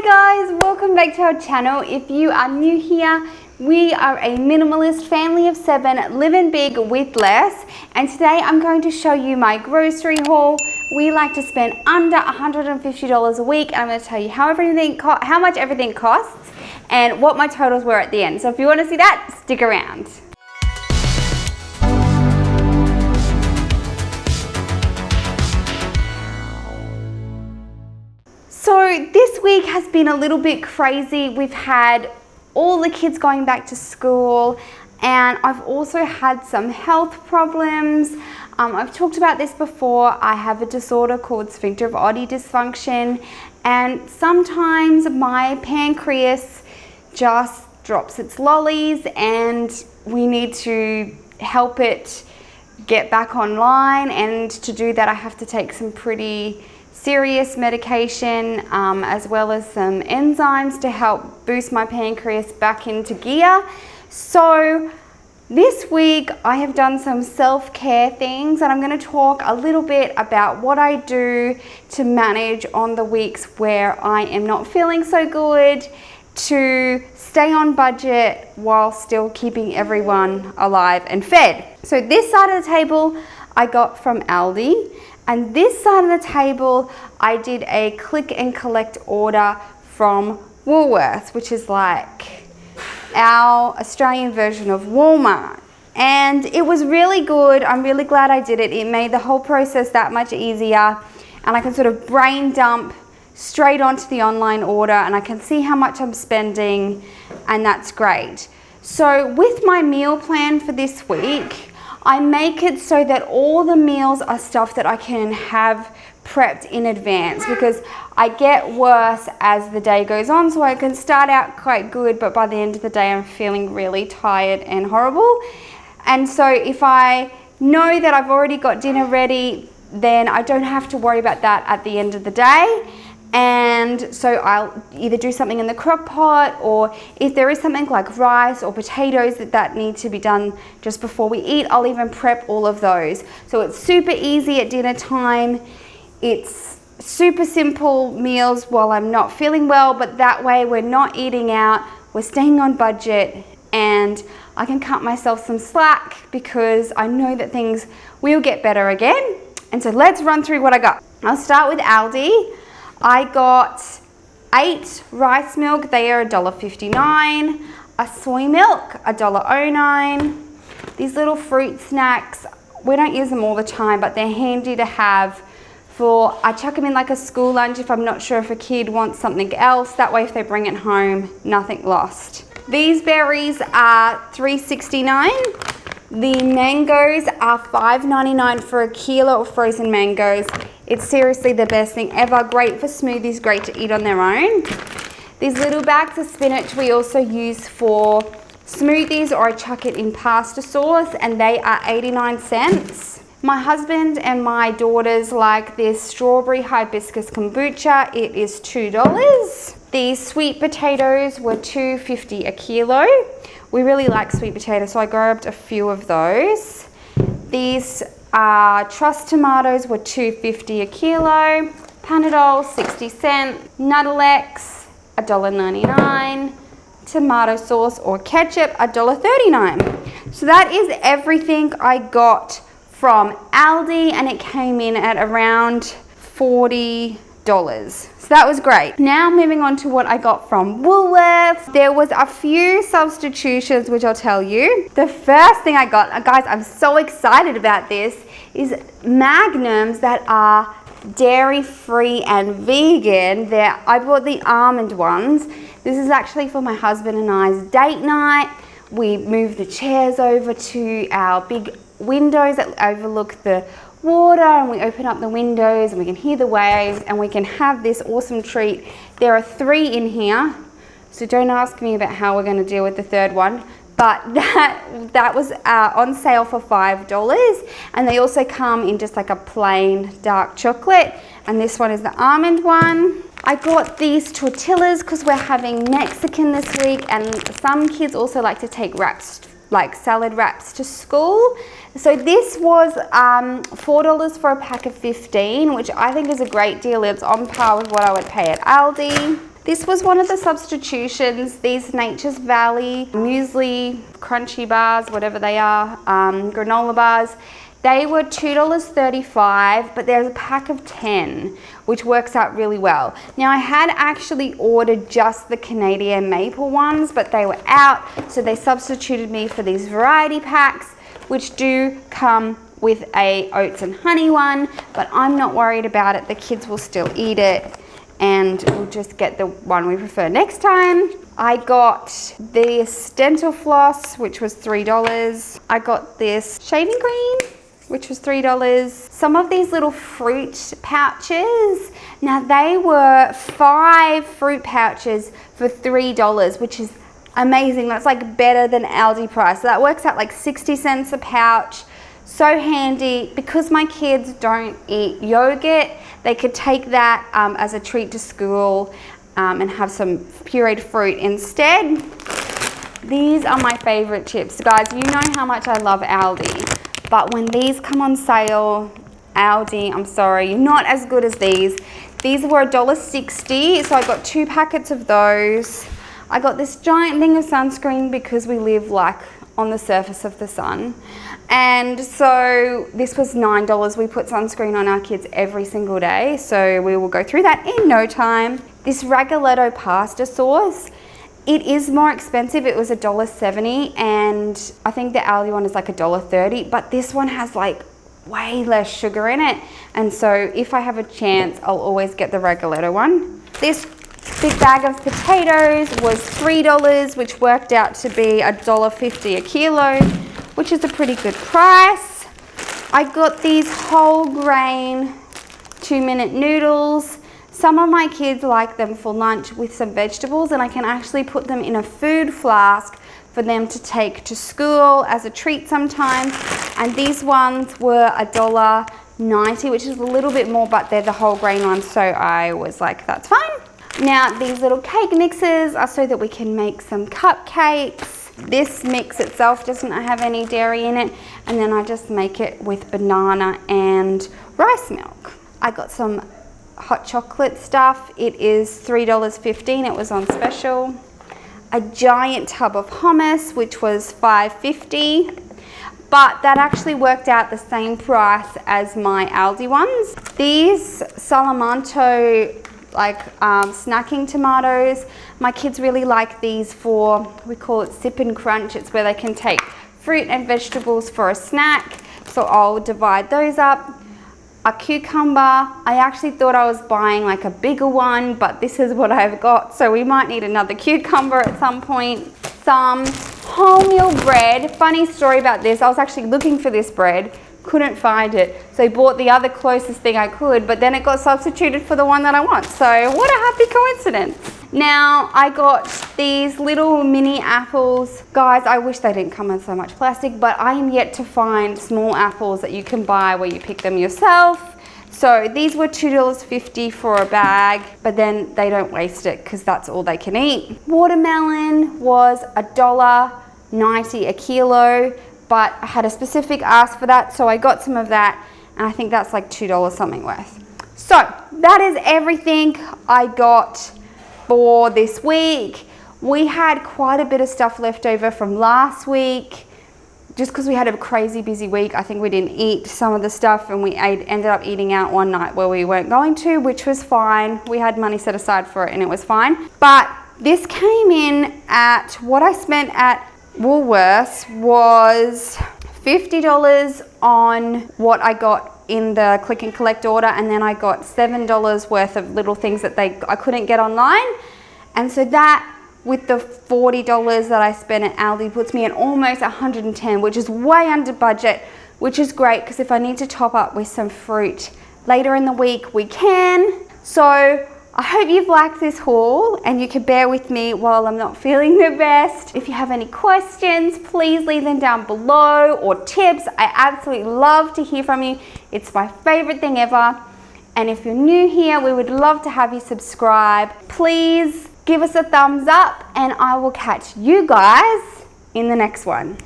Hi guys, welcome back to our channel. If you are new here, we are a minimalist family of 7 living big with less, and today I'm going to show you my grocery haul. We like to spend under $150 a week, and I'm going to tell you how much everything costs and what my totals were at the end. So if you want to see that, stick around. So this week has been a little bit crazy. We've had all the kids going back to school, and I've also had some health problems. I've talked about this before. I have a disorder called sphincter of Oddi dysfunction, and sometimes my pancreas just drops its lollies, and we need to help it get back online. And to do that, I have to take some pretty serious medication, as well as some enzymes to help boost my pancreas back into gear. So this week I have done some self-care things, and I'm going to talk a little bit about what I do to manage on the weeks where I am not feeling so good, to stay on budget while still keeping everyone alive and fed. So this side of the table I got from Aldi, and this side of the table I did a click and collect order from Woolworths, which is like our Australian version of Walmart. And it was really good. I'm really glad I did it. It made the whole process that much easier, and I can sort of brain dump straight onto the online order, and I can see how much I'm spending, and that's great. So with my meal plan for this week, I make it so that all the meals are stuff that I can have prepped in advance, because I get worse as the day goes on. So I can start out quite good, but by the end of the day I'm feeling really tired and horrible. And so if I know that I've already got dinner ready, then I don't have to worry about that at the end of the day. And so I'll either do something in the crock pot, or if there is something like rice or potatoes that need to be done just before we eat, I'll even prep all of those. So it's super easy at dinner time. It's super simple meals while I'm not feeling well, but that way we're not eating out, we're staying on budget, and I can cut myself some slack because I know that things will get better again. And so let's run through what I got. I'll start with Aldi. I got 8 rice milk, they are $1.59. A soy milk, $1.09. These little fruit snacks, we don't use them all the time, but they're handy to have for, I chuck them in like a school lunch if I'm not sure if a kid wants something else. That way if they bring it home, nothing lost. These berries are $3.69. The mangoes are $5.99 for a kilo of frozen mangoes. It's seriously the best thing ever. Great for smoothies, great to eat on their own. These little bags of spinach we also use for smoothies, or I chuck it in pasta sauce, and they are 89 cents. My husband and my daughters like this strawberry hibiscus kombucha. It is $2. These sweet potatoes were $2.50 a kilo. We really like sweet potatoes, so I grabbed a few of those. These Trust tomatoes were $2.50 a kilo. Panadol, 60 cents. Nuttalex, $1.99. Tomato sauce or ketchup, $1.39. So that is everything I got from Aldi, and it came in at around $40. So that was great. Now moving on to what I got from Woolworths. There was a few substitutions which I'll tell you. The first thing I got, guys, I'm so excited about this, is Magnums that are dairy-free and vegan. I bought the almond ones. This is actually for my husband and I's date night. We moved the chairs over to our big windows that overlook the water, and we open up the windows and we can hear the waves, and we can have this awesome treat. There are 3 in here, so don't ask me about how we're going to deal with the third one, but that was on sale for $5. And they also come in just like a plain dark chocolate, and this one is the almond one. I got these tortillas because we're having Mexican this week, and some kids also like to take wraps, like salad wraps, to school. So this was $4 for a pack of 15, which I think is a great deal. It's on par with what I would pay at Aldi. This was one of the substitutions, these Nature's Valley muesli, crunchy bars, whatever they are, granola bars. They were $2.35, but there's a pack of 10, which works out really well. Now I had actually ordered just the Canadian maple ones, but they were out, so they substituted me for these variety packs, which do come with a oats and honey one, but I'm not worried about it. The kids will still eat it, and we'll just get the one we prefer next time. I got this dental floss, which was $3. I got this shaving cream, which was $3. Some of these little fruit pouches, now they were 5 fruit pouches for $3, which is amazing. That's like better than Aldi price. So that works out like 60 cents a pouch. So handy. Because my kids don't eat yogurt, they could take that as a treat to school and have some pureed fruit instead. These are my favorite chips. Guys, you know how much I love Aldi, but when these come on sale, Aldi, I'm sorry, you're not as good as these. These were $1.60, so I got 2 packets of those. I got this giant thing of sunscreen because we live like on the surface of the sun. And so this was $9. We put sunscreen on our kids every single day, so we will go through that in no time. This Ragioletto pasta sauce, it is more expensive. It was $1.70, and I think the Aldi one is like $1.30, but this one has like way less sugar in it. And so if I have a chance, I'll always get the Ragioletto one. This big bag of potatoes was $3, which worked out to be $1.50 a kilo, which is a pretty good price. I got these whole grain 2-minute noodles. Some of my kids like them for lunch with some vegetables, and I can actually put them in a food flask for them to take to school as a treat sometimes. And these ones were $1.90, which is a little bit more, but they're the whole grain ones, so I was like, that's fine. Now these little cake mixes are so that we can make some cupcakes. This mix itself doesn't have any dairy in it, and then I just make it with banana and rice milk. I got some hot chocolate stuff. It is $3.15, it was on special. A giant tub of hummus, which was $5.50, but that actually worked out the same price as my Aldi ones. These Salamanto snacking tomatoes, my kids really like these for, we call it sip and crunch. It's where they can take fruit and vegetables for a snack, so I'll divide those up. A cucumber, I actually thought I was buying like a bigger one, but this is what I've got, so we might need another cucumber at some point. Some wholemeal bread. Funny story about this, I was actually looking for this bread, couldn't find it, so I bought the other closest thing I could, but then it got substituted for the one that I want, so what a happy coincidence. Now I got these little mini apples. Guys, I wish they didn't come in so much plastic, but I am yet to find small apples that you can buy where you pick them yourself. So these were $2.50 for a bag, but then they don't waste it because that's all they can eat. Watermelon was $1.90 a kilo, but I had a specific ask for that, so I got some of that, and I think that's like $2 something worth. So that is everything I got for this week. We had quite a bit of stuff left over from last week, just because we had a crazy busy week. I think we didn't eat some of the stuff, and we ended up eating out one night where we weren't going to, which was fine. We had money set aside for it and it was fine. But this came in at, what I spent at Woolworths was $50 on what I got in the click and collect order, and then I got $7 worth of little things that I couldn't get online. And so that, with the $40 that I spent at Aldi, puts me at almost $110, which is way under budget, which is great because if I need to top up with some fruit later in the week, we can. So I hope you've liked this haul and you can bear with me while I'm not feeling the best. If you have any questions, please leave them down below, or tips. I absolutely love to hear from you. It's my favorite thing ever. And if you're new here, we would love to have you subscribe. Please give us a thumbs up, and I will catch you guys in the next one.